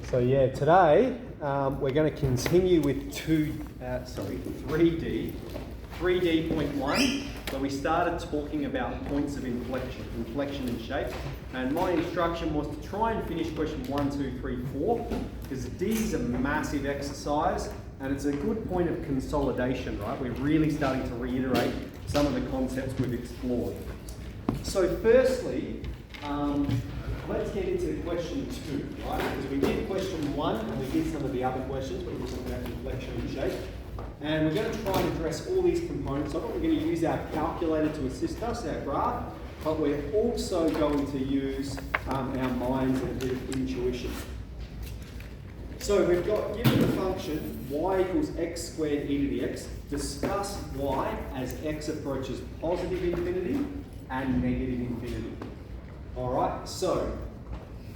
So yeah, today we're going to continue with 3D.1, where we started talking about points of inflection and shape. And my instruction was to try and finish question 1, 2, 3, 4, because D is a massive exercise and it's a good point of consolidation, right? We're really starting to reiterate some of the concepts we've explored. So firstly, let's get into question 2, right? Because we did question 1 and we did some of the other questions, but we were talking about inflection and shape. And we're going to try and address all these components of it. We're going to use our calculator to assist us, our graph, but we're also going to use our minds and a bit of intuition. So we've got, given the function y equals x squared e to the x, discuss y as x approaches positive infinity and negative infinity. All right, so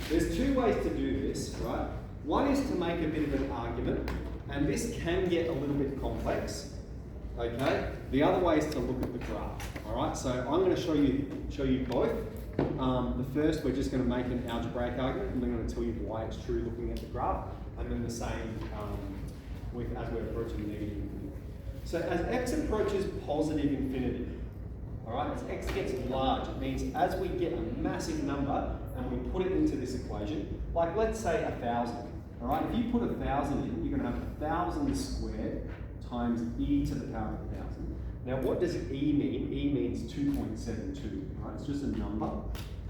there's two ways to do this, right? One is to make a bit of an argument, and this can get a little bit complex, okay? The other way is to look at the graph, all right? So I'm going to show you both. The first, we're just going to make an algebraic argument, and we're going to tell you why it's true looking at the graph, and then the same as we're approaching negative infinity. So as x approaches positive infinity, all right, as x gets large, it means as we get a massive number and we put it into this equation, like let's say 1,000, all right? If you put 1,000 in, you're going to have 1,000 squared times e to the power of 1,000. Now what does e mean? E means 2.72, right? It's just a number.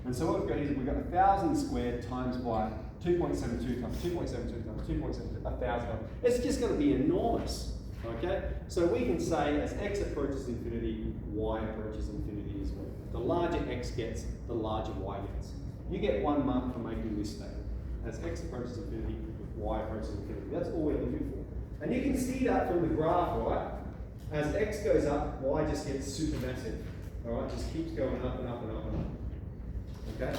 And so what we've got is we've got 1,000 squared times by 2.72 times 2.72 times 2.72, 1,000. It's just going to be enormous. Okay, so we can say as x approaches infinity, y approaches infinity as well. The larger x gets, the larger y gets. You get 1 mark for making this statement. As x approaches infinity, y approaches infinity. That's all we're looking for. And you can see that from the graph, right? As x goes up, y just gets supermassive. All right, just keeps going up and up and up and up. Okay.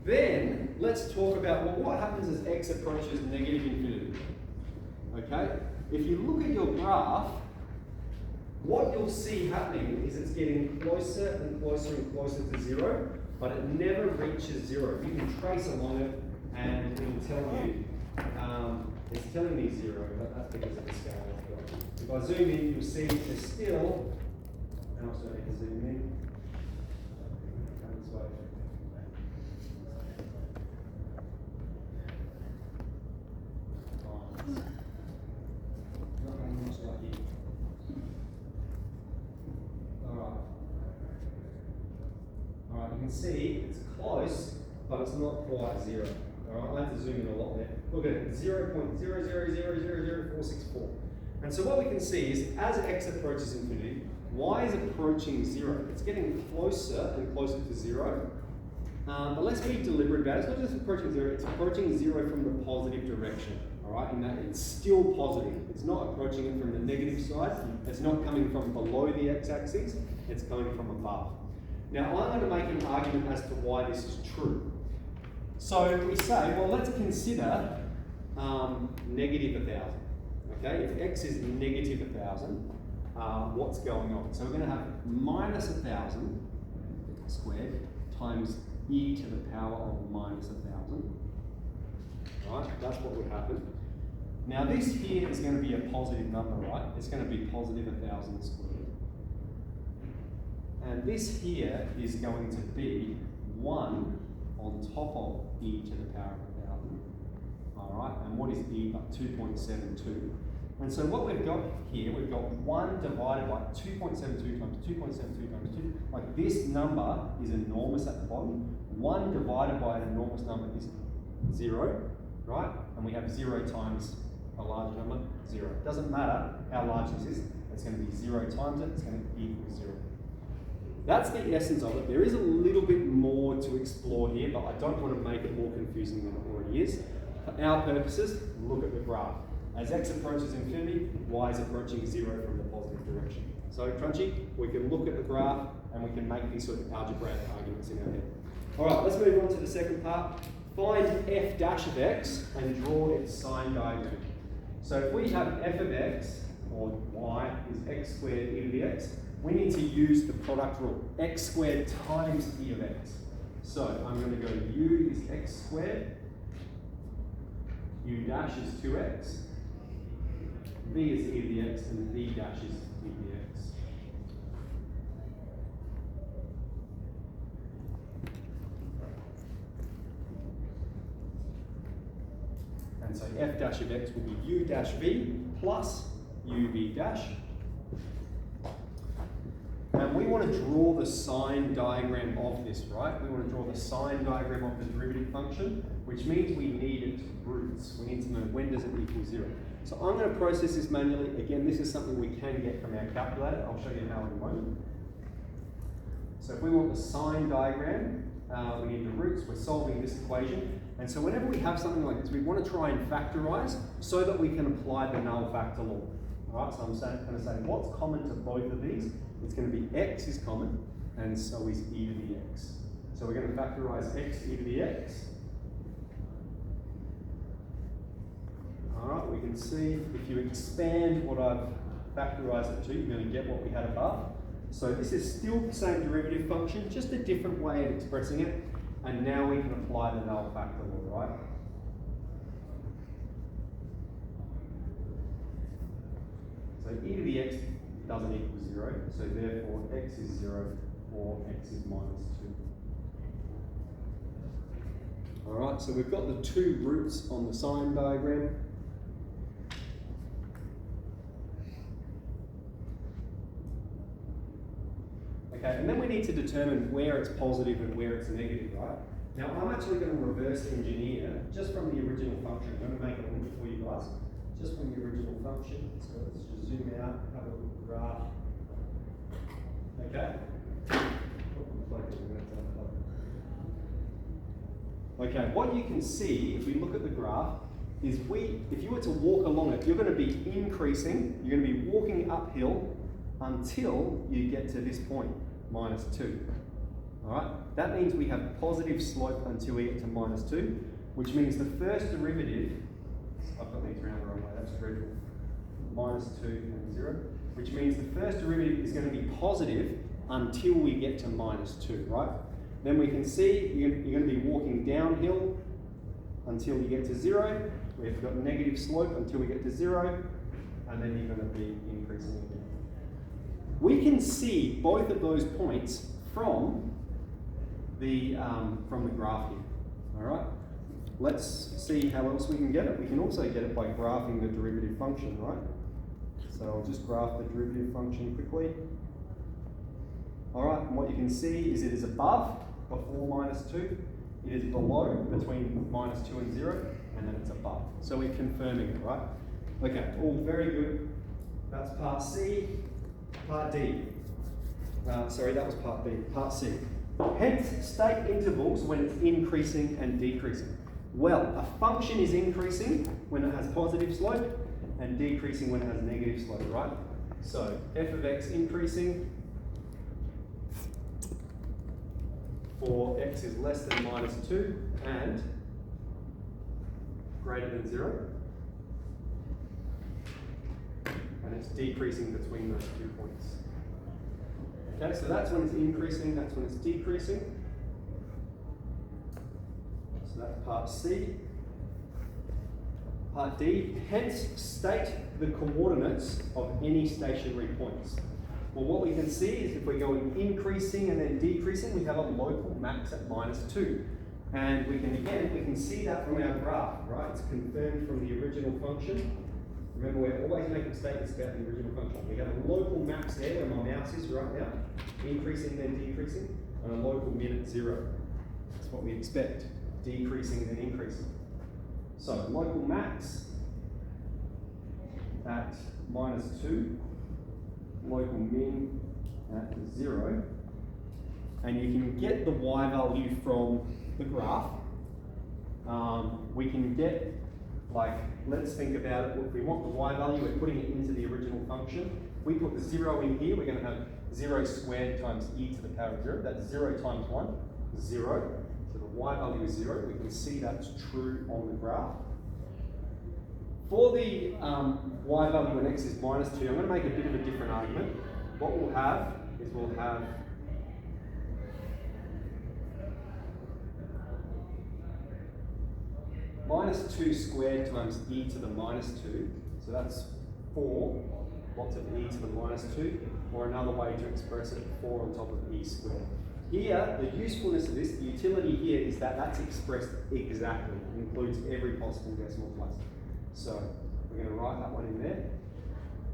Then let's talk about, well, what happens as x approaches negative infinity? Okay. If you look at your graph, what you'll see happening is it's getting closer and closer and closer to 0, but it never reaches 0. You can trace along it and it'll tell you, it's telling me 0, but that's because of the scale I've got. If I zoom in, you'll see there's still, and also need to zoom in, this way. Alright, you can see it's close, but it's not quite 0. Alright, I have to zoom in a lot there. Look at it, 0.0000464. And so what we can see is as x approaches infinity, y is approaching 0. It's getting closer and closer to 0. But let's be deliberate about it. It's not just approaching 0, it's approaching 0 from the positive direction. Alright, in that it's still positive. It's not approaching it from the negative side. It's not coming from below the x-axis. It's coming from above. Now I'm going to make an argument as to why this is true. So we say, well, let's consider negative 1,000. Okay, if x is negative 1,000, what's going on? So we're going to have minus 1,000 squared times e to the power of minus 1,000. Right, that's what would happen. Now this here is going to be a positive number, right? It's going to be positive 1,000 squared. And this here is going to be 1 on top of e to the power of 1,000. All right, and what is e but 2.72? And so what we've got here, we've got 1 divided by 2.72 times 2.72 times 2. Like this number is enormous at the bottom. 1 divided by an enormous number is 0, right? And we have 0 times a large number, 0. It doesn't matter how large this is, it's going to be 0 times it, it's going to equal 0. That's the essence of it. There is a little bit more to explore here, but I don't want to make it more confusing than it already is. For our purposes, look at the graph. As x approaches infinity, y is approaching 0 from the positive direction. So Crunchy, we can look at the graph and we can make these sort of algebraic arguments in our head. All right, let's move on to the second part. Find f dash of x and draw its sign diagram. So if we have f of x, or y, is x squared e to the x, we need to use the product rule, x squared times e of x. So I'm going to go u is x squared, u dash is 2x, v is e to the x, and v dash is e to the x. And so f dash of x will be u dash v plus uv dash. And we want to draw the sign diagram of this, right? We want to draw the sign diagram of the derivative function, which means we need its roots. We need to know when does it equal 0. So I'm going to process this manually. Again, this is something we can get from our calculator. I'll show you how in a moment. So if we want the sign diagram, we need the roots. We're solving this equation. And so whenever we have something like this, we want to try and factorize so that we can apply the null factor law. All right, so I'm going to say what's common to both of these. It's going to be x is common, and so is e to the x. So we're going to factorize x e to the x. All right, we can see if you expand what I've factorized it to, you're going to get what we had above. So this is still the same derivative function, just a different way of expressing it. And now we can apply the null factor law, right? So e to the x doesn't equal 0, so therefore x is 0 or x is minus 2. Alright, so we've got the two roots on the sign diagram. Okay, and then we need to determine where it's positive and where it's negative, right? Now I'm actually going to reverse engineer just from the original function. I'm going to make it a little bit for you guys. Just from the original function. So let's just zoom out, have a look at the graph. Okay. Okay, what you can see if we look at the graph is if you were to walk along it, you're going to be increasing, you're going to be walking uphill until you get to this point, minus 2. Alright, that means we have positive slope until we get to minus 2, which means the first derivative, I've got these round the wrong way, that's dreadful, minus 2 and 0, which means the first derivative is going to be positive until we get to minus 2, right? Then we can see you're going to be walking downhill until you get to 0. We've got negative slope until we get to 0, and then you're going to be increasing again. We can see both of those points from the graph here. All right. Let's see how else we can get it. We can also get it by graphing the derivative function, right? So I'll just graph the derivative function quickly. All right, and what you can see is it is above, before minus 2. It is below, between minus 2 and 0, and then it's above. So we're confirming it, right? Okay, all very good. That's part C. Part D. Sorry, that was part B. Part C. Hence, state intervals when it's increasing and decreasing. Well, a function is increasing when it has positive slope and decreasing when it has negative slope, right? So, f of x increasing for x is less than minus 2 and greater than 0. And it's decreasing between those 2 points. Okay, so that's when it's increasing, that's when it's decreasing. So that's part C. Part D, hence state the coordinates of any stationary points. Well, what we can see is if we're going increasing and then decreasing, we have a local max at minus 2. And we can see that from our graph, right? It's confirmed from the original function. Remember, we're always making statements about the original function. We have a local max there where my mouse is right now, increasing then decreasing, and a local min at 0. That's what we expect, decreasing then increasing. So local max at minus 2, local min at 0, and you can get the y value from the graph. We can get, like, let's think about it. If we want the y value, we're putting it into the original function. If we put the 0 in here, we're going to have 0 squared times e to the power of 0. That's 0 times 1, 0. So the y value is 0. We can see that's true on the graph. For the y value when x is minus 2, I'm going to make a bit of a different argument. What we'll have is we'll have minus 2 squared times e to the minus 2, so that's 4, lots of e to the minus 2, or another way to express it, 4 on top of e squared. Here, the usefulness of this, the utility here is that that's expressed exactly. It includes every possible decimal place. So we're going to write that one in there.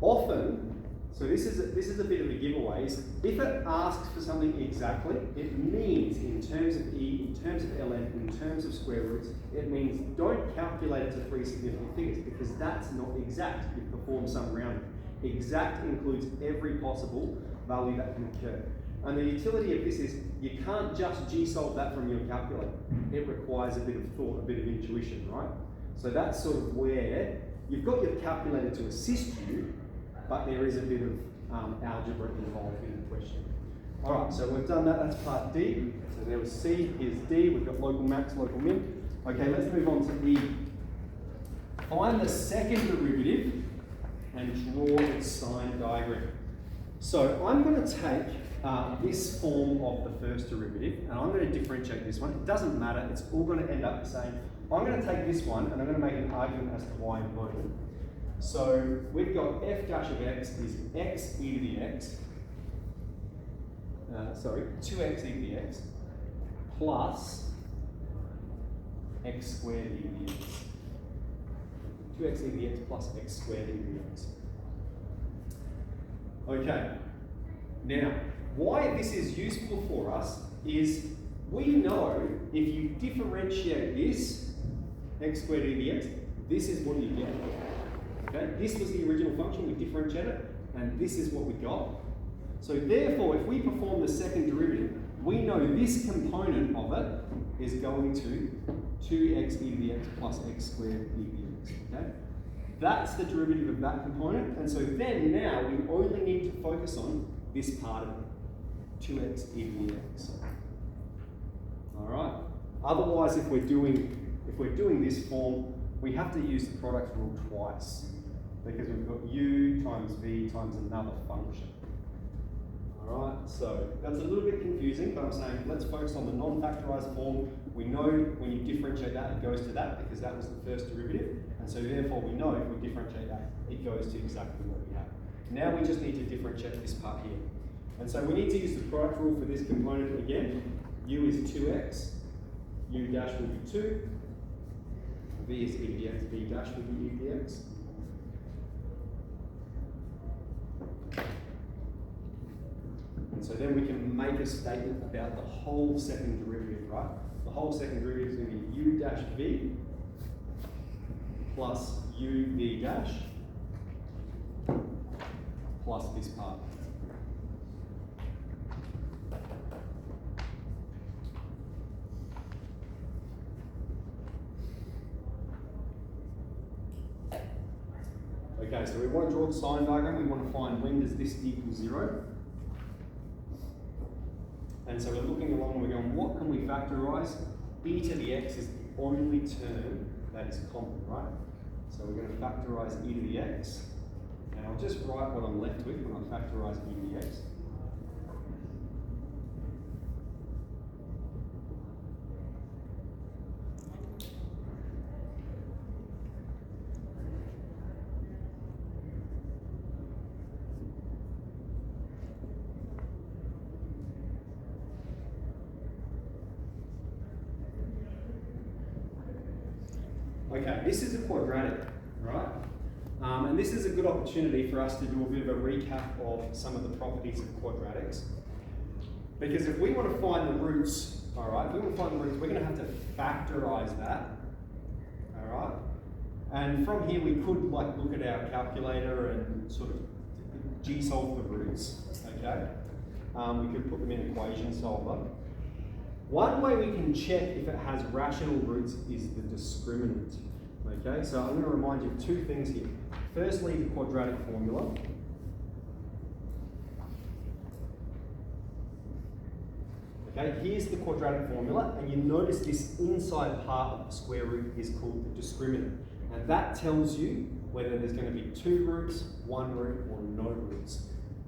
Often, so this is a bit of a giveaway, is if it asks for something exactly, it means in terms of e, in terms of ln, in terms of square roots, it means don't calculate it to 3 significant figures because that's not exact. You perform some rounding. Exact includes every possible value that can occur. And the utility of this is you can't just G-solve that from your calculator. It requires a bit of thought, a bit of intuition, right? So that's sort of where you've got your calculator to assist you, but there is a bit of algebra involved in the question. All right, so we've done that, that's part D. So there was C, here's D, we've got local max, local min. Okay, let's move on to E. Find the second derivative and draw its sign diagram. So I'm going to take this form of the first derivative, and I'm going to differentiate this one. It doesn't matter, it's all going to end up the same. I'm going to take this one, and I'm going to make an argument as to why important. So we've got f dash of x is x e to the x, 2x e to the x, plus x squared e to the x. 2x e to the x plus x squared e to the x. Okay, now, why this is useful for us is we know if you differentiate this, x squared e to the x, this is what you get. Okay, this was the original function, we differentiate it, and this is what we got. So therefore, if we perform the second derivative, we know this component of it is going to 2x e to the x plus x squared e to the x, okay? That's the derivative of that component, and so then now we only need to focus on this part of it, 2x e to the x. All right. Otherwise, if we're doing this form, we have to use the product rule twice because we've got u times v times another function. All right. So that's a little bit confusing, but I'm saying let's focus on the non-factorized form. We know when you differentiate that, it goes to that because that was the first derivative. And so therefore we know if we differentiate that, it goes to exactly what we have. Now we just need to differentiate this part here. And so we need to use the product rule for this component again. U is 2x, u dash will be 2, v is e to the x, v dash will be e to the x. And so then we can make a statement about the whole second derivative, right? The whole second derivative is going to be u dash v plus u v dash plus this part. Okay, so we want to draw the sign diagram. We want to find when does this equal 0. And so we're looking along and we're going, what can we factorize? E to the x is the only term that is common, right? So we're going to factorize e to the x. And I'll just write what I'm left with when I factorize e to the x. Okay, this is a quadratic, right? And this is a good opportunity for us to do a bit of a recap of some of the properties of quadratics. Because if we want to find the roots, all right, if we want to find the roots, we're going to have to factorize that, all right? And from here, we could like look at our calculator and sort of G-solve the roots, okay? We could put them in equation solver. One way we can check if it has rational roots is the discriminant. Okay, so I'm going to remind you of two things here. Firstly, the quadratic formula. Okay, here's the quadratic formula, and you notice this inside part of the square root is called the discriminant. And that tells you whether there's going to be 2 roots, 1 root, or no roots.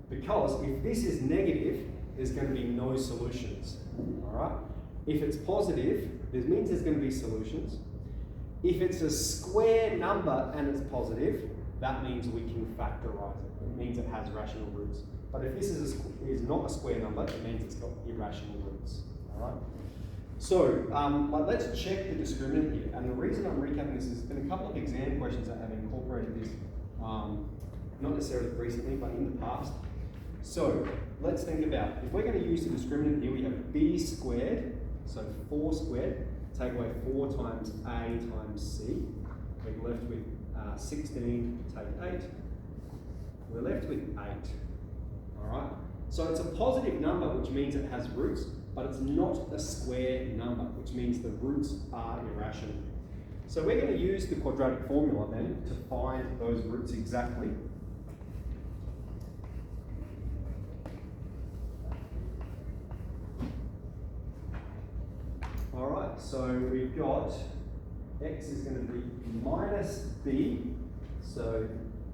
Because if this is negative, there's going to be no solutions. All right? If it's positive, this means there's going to be solutions. If it's a square number and it's positive, that means we can factorize it. It means it has rational roots. But if this is not a square number, it means it's got irrational roots. All right. So let's check the discriminant here. And the reason I'm recapping this is there's been a couple of exam questions that have incorporated this, not necessarily recently, but in the past. So let's think about, if we're going to use the discriminant here, we have b squared, so 4 squared, take away 4 times a times c. We're left with 16, take 8. We're left with 8. All right. So it's a positive number, which means it has roots, but it's not a square number, which means the roots are irrational. So we're going to use the quadratic formula then to find those roots exactly. All right, so we've got x is going to be minus b. So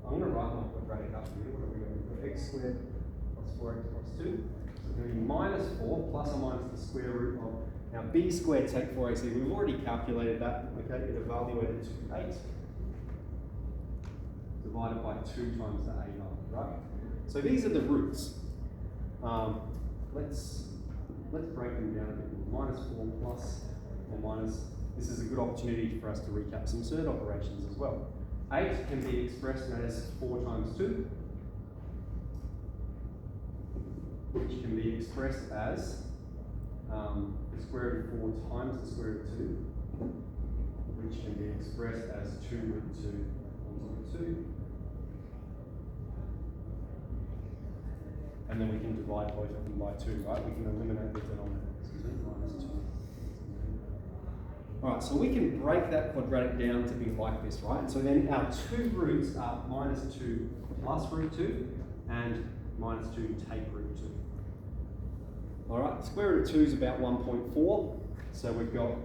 I'm going to write my quadratic up here. What are we going to put? X squared plus 4x plus 2. So it's going to be minus 4 plus or minus the square root of, now b squared take 4ac. We've already calculated that. Okay, it evaluated to 8 divided by 2 times the a number, right? So these are the roots. Let's break them down a bit. Minus 4 plus or minus. This is a good opportunity for us to recap some surd operations as well. 8 can be expressed as 4 times 2, which can be expressed as the square root of 4 times the square root of 2, which can be expressed as 2 root 2 times 2. And then we can divide both of them by 2, right? We can eliminate the denominator. Minus 2. All right, so we can break that quadratic down to be like this, right? So then our 2 roots are minus 2 plus root 2 and minus 2 take root 2. All right, square root of 2 is about 1.4. So we've got,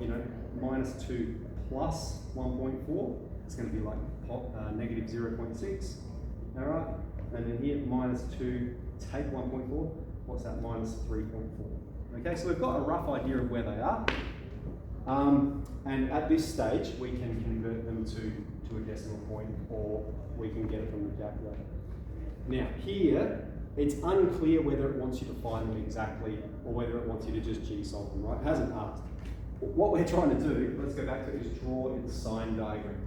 minus 2 plus 1.4. It's going to be like negative 0.6. All right, and then here minus 2 take 1.4. What's that? Minus 3.4. Okay, so we've got a rough idea of where they are. And at this stage, we can convert them to a decimal point, or we can get it from the calculator. Now here, it's unclear whether it wants you to find them exactly, or whether it wants you to just g-solve them, right? It hasn't asked. What we're trying to do, let's go back to it, is draw its sign diagram.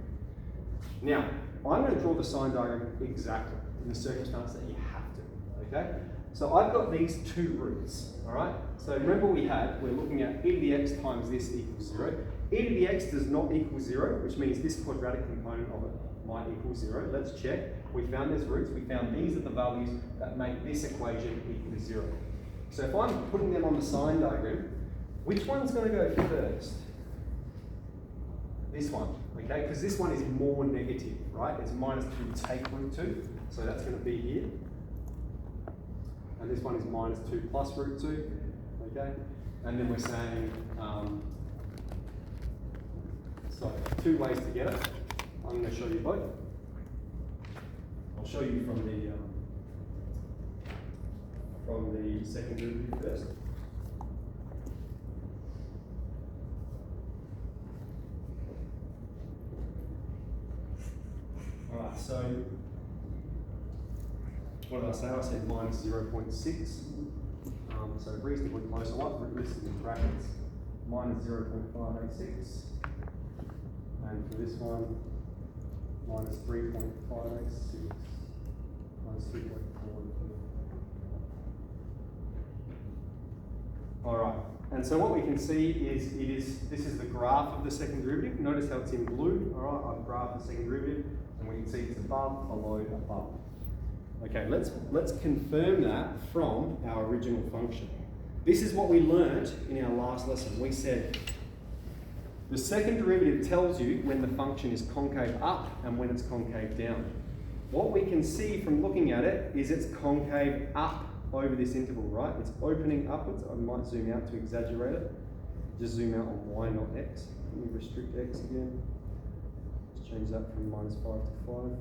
Now, I'm going to draw the sign diagram exactly in the circumstance that you have to, okay? So I've got these 2 roots, all right? So remember we're looking at e to the x times this equals 0. E to the x does not equal 0, which means this quadratic component of it might equal 0. Let's check. We found these roots. We found these are the values that make this equation equal to 0. So if I'm putting them on the sign diagram, which one's going to go first? This one, okay? Because this one is more negative, right? It's minus 2 take root 2, so that's going to be here. And this one is minus 2 plus root 2, okay? And then we're saying, so 2 ways to get it. I'm going to show you both. I'll show you from the second derivative first. All right, so what did I say? I said minus 0.6. So reasonably close. I like to list it in brackets. Minus 0.586. And for this one, minus 3.586. Minus 3.4. All right. And so what we can see is this is the graph of the second derivative. Notice how it's in blue. All right, I've graphed the second derivative, and we can see it's above, below, above. Okay, let's confirm that from our original function. This is what we learned in our last lesson. We said the second derivative tells you when the function is concave up and when it's concave down. What we can see from looking at it is it's concave up over this interval, right? It's opening upwards. I might zoom out to exaggerate it. Just zoom out on y, not x. Let me restrict x again. Let's change that from minus 5 to 5.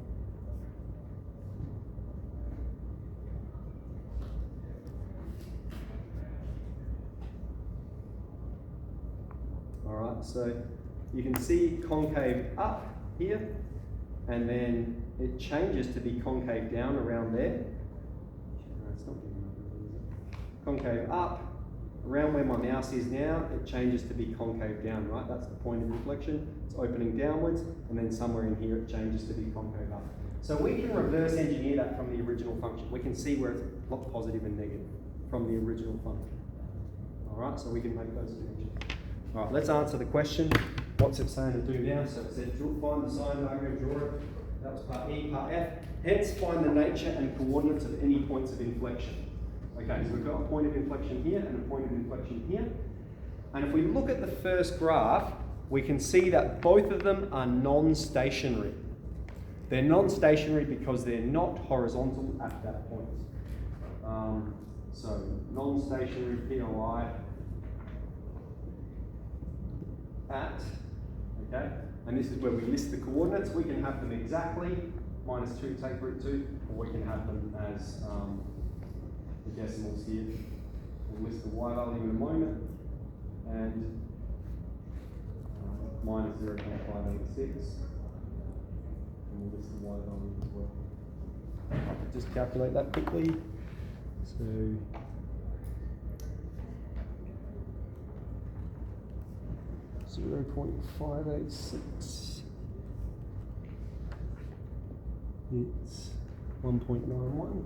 All right, so you can see concave up here, and then it changes to be concave down around there. No, it's not concave up, around where my mouse is now, it changes to be concave down, right? That's the point of inflection. It's opening downwards, and then somewhere in here it changes to be concave up. So we can reverse engineer that from the original function. We can see where it's positive and negative from the original function. All right, so we can make those connections. All right, let's answer the question. What's it saying to do now? So it said find the sign diagram, draw it. That was part E. Part F, hence find the nature and coordinates of any points of inflection. Okay, so we've got a point of inflection here and a point of inflection here. And if we look at the first graph, we can see that both of them are non-stationary. They're non-stationary because they're not horizontal at that point. So non-stationary POI at, okay, and this is where we list the coordinates. We can have them exactly, -2 take root 2, or we can have them as the decimals here. We'll list the y value in a moment, and -0.586. And we'll list the y value as well. I could just calculate that quickly. So $0.586. It's 1.91.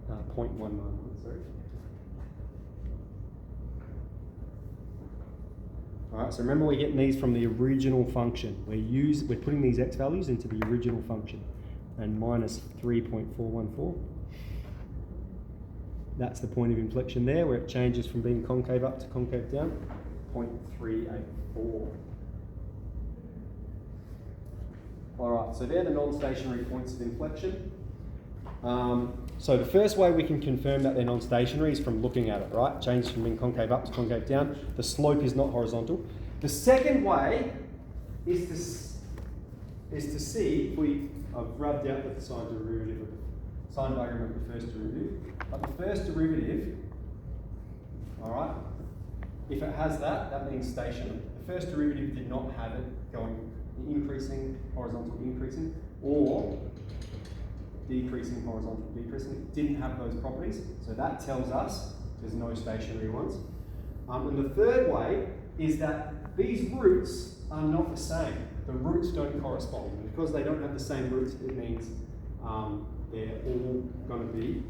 0.191, sorry. All right, so remember we're getting these from the original function. We're putting these x values into the original function, and minus 3.414. That's the point of inflection there, where it changes from being concave up to concave down, 0.384. All right, so they're the non-stationary points of inflection. So the first way we can confirm that they're non-stationary is from looking at it, right? Changes from being concave up to concave down. The slope is not horizontal. The second way is to see if I've rubbed out with the sign derivative of the sign diagram of the first derivative. But the first derivative, all right, if it has that, that means stationary. The first derivative did not have it going increasing, horizontal increasing, or decreasing, horizontal decreasing. It didn't have those properties, so that tells us there's no stationary ones. And the third way is that these roots are not the same. The roots don't correspond. And because they don't have the same roots, it means they're all going to be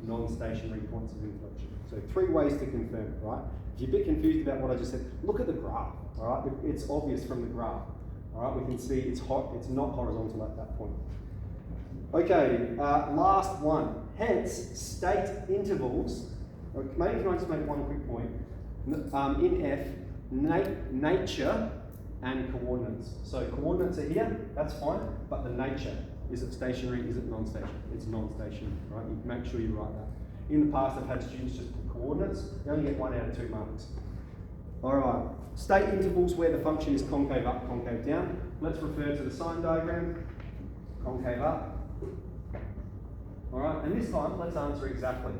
non-stationary points of inflection. So 3 ways to confirm it, right? If you're a bit confused about what I just said, look at the graph, all right? It's obvious from the graph, all right? We can see it's not horizontal at that point. Okay, last one. Hence, state intervals. Maybe can I just make one quick point? In F, nature and coordinates. So coordinates are here, that's fine, but the nature, is it stationary, is it non-stationary? It's non-stationary, right? You make sure you write that. In the past, I've had students just put coordinates. You only get 1 out of 2 marks. All right, state intervals where the function is concave up, concave down. Let's refer to the sign diagram. Concave up. All right, and this time, let's answer exactly.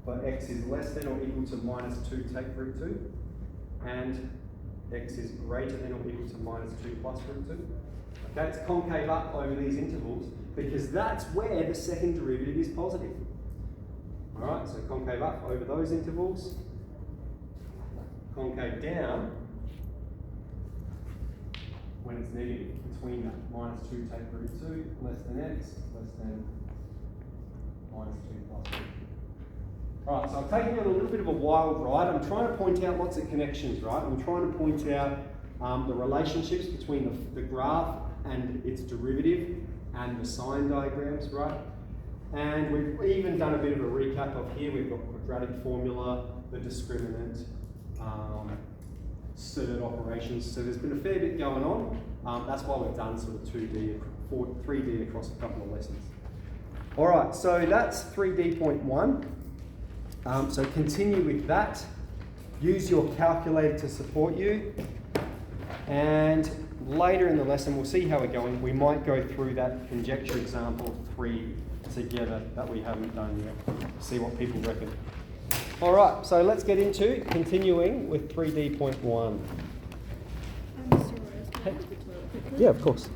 But x is less than or equal to -2 take root 2, and x is greater than or equal to -2 plus root 2. Okay, it's concave up over these intervals because that's where the second derivative is positive. All right, so concave up over those intervals, concave down when it's negative, between that -2 take root 2, less than x, less than -2 plus root 2. All right, so I'm taking on a little bit of a wild ride. I'm trying to point out lots of connections, right? I'm trying to point out the relationships between the graph and its derivative and the sign diagrams, right? And we've even done a bit of a recap of here. We've got quadratic formula, the discriminant, surd operations. So there's been a fair bit going on. That's why we've done sort of 3D across a couple of lessons. All right, so that's 3D.1. So continue with that. Use your calculator to support you. And later in the lesson, we'll see how we're going. We might go through that conjecture example 3 together that we haven't done yet. See what people reckon. All right, so let's get into continuing with 3D.1. I'm sorry, I was going to the toilet quickly. Yeah, of course.